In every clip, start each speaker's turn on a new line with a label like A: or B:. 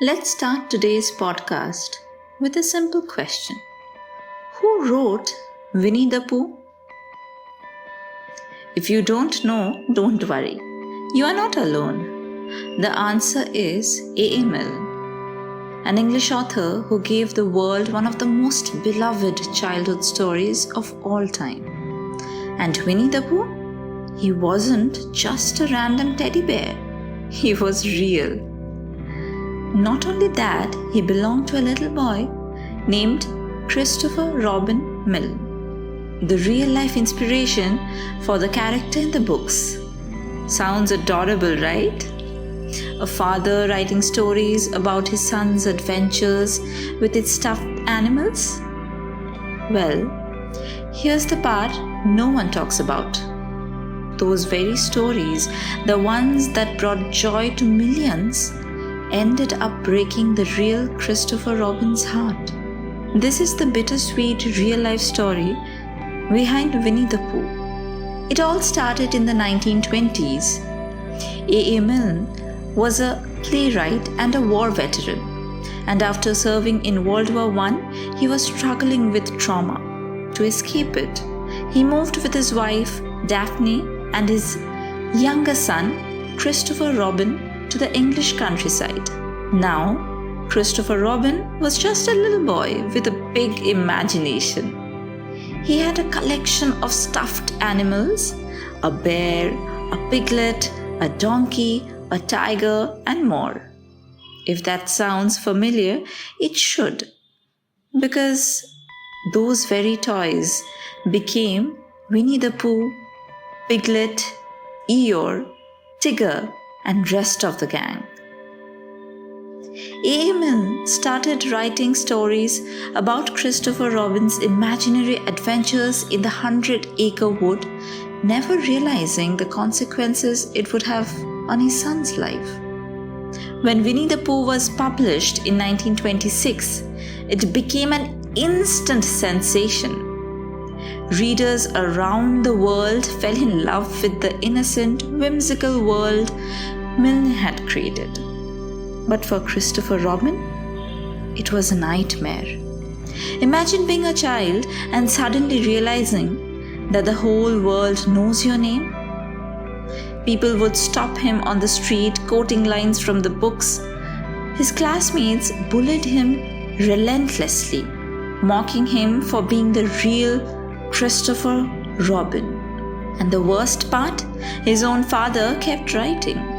A: Let's start today's podcast with a simple question. Who wrote Winnie the Pooh? If you don't know, don't worry. You are not alone. The answer is A. Milne, an English author who gave the world one of the most beloved childhood stories of all time. And Winnie the Pooh? He wasn't just a random teddy bear. He was real. Not only that, he belonged to a little boy named Christopher Robin Milne, the real-life inspiration for the character in the books. Sounds adorable, right? A father writing stories about his son's adventures with its stuffed animals? Well, here's the part no one talks about. Those very stories, the ones that brought joy to millions, ended up breaking the real Christopher Robin's heart. This is the bittersweet real-life story behind Winnie the Pooh. It all started in the 1920s. A. Milne was a playwright and a war veteran, and after serving in World War I, he was struggling with trauma. To escape it, he moved with his wife, Daphne, and his younger son, Christopher Robin, to the English countryside. Now, Christopher Robin was just a little boy with a big imagination. He had a collection of stuffed animals, a bear, a piglet, a donkey, a tiger, and more. If that sounds familiar, it should, because those very toys became Winnie the Pooh, Piglet, Eeyore, Tigger, and rest of the gang. A. Milne started writing stories about Christopher Robin's imaginary adventures in the 100-acre wood, never realizing the consequences it would have on his son's life. When Winnie the Pooh was published in 1926, it became an instant sensation. Readers around the world fell in love with the innocent, whimsical world Milne had created. But for Christopher Robin, it was a nightmare. Imagine being a child and suddenly realizing that the whole world knows your name. People would stop him on the street quoting lines from the books. His classmates bullied him relentlessly, mocking him for being the real Christopher Robin. And the worst part, his own father kept writing.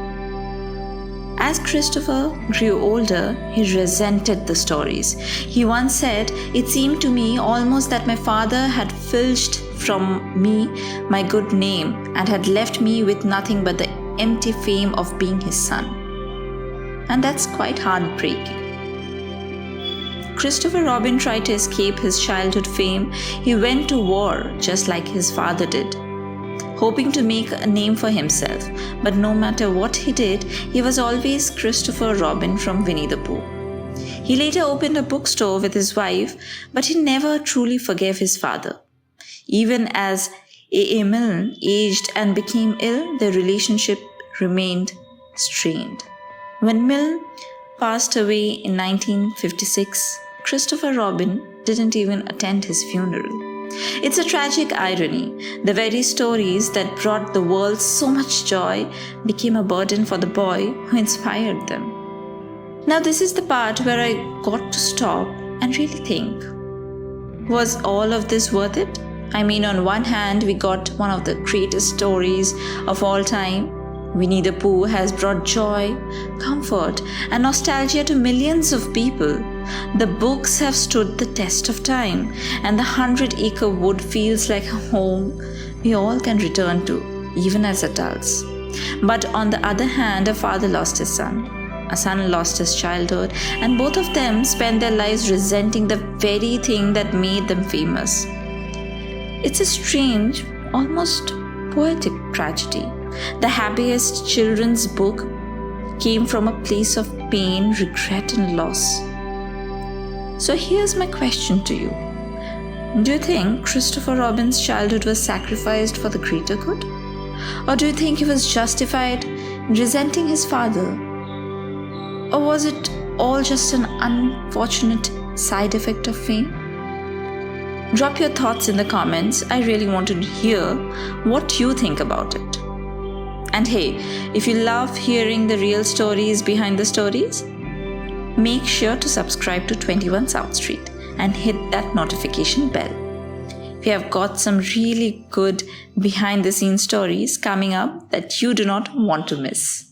A: As Christopher grew older, he resented the stories. He once said, "It seemed to me almost that my father had filched from me my good name and had left me with nothing but the empty fame of being his son." And that's quite heartbreaking. Christopher Robin tried to escape his childhood fame. He went to war just like his father did, hoping to make a name for himself. But no matter what he did, he was always Christopher Robin from Winnie the Pooh. He later opened a bookstore with his wife, but he never truly forgave his father. Even as A. Milne aged and became ill, their relationship remained strained. When Milne passed away in 1956, Christopher Robin didn't even attend his funeral. It's a tragic irony. The very stories that brought the world so much joy became a burden for the boy who inspired them. Now, this is the part where I got to stop and really think. Was all of this worth it? I mean, on one hand, we got one of the greatest stories of all time. Winnie the Pooh has brought joy, comfort, and nostalgia to millions of people. The books have stood the test of time, and the 100-acre wood feels like a home we all can return to, even as adults. But on the other hand, a father lost his son. A son lost his childhood, and both of them spent their lives resenting the very thing that made them famous. It's a strange, almost poetic tragedy. The happiest children's book came from a place of pain, regret, and loss. So here's my question to you. Do you think Christopher Robin's childhood was sacrificed for the greater good? Or do you think he was justified in resenting his father? Or was it all just an unfortunate side effect of fame? Drop your thoughts in the comments. I really want to hear what you think about it. And hey, if you love hearing the real stories behind the stories, make sure to subscribe to 21 South Street and hit that notification bell. We have got some really good behind the scenes stories coming up that you do not want to miss.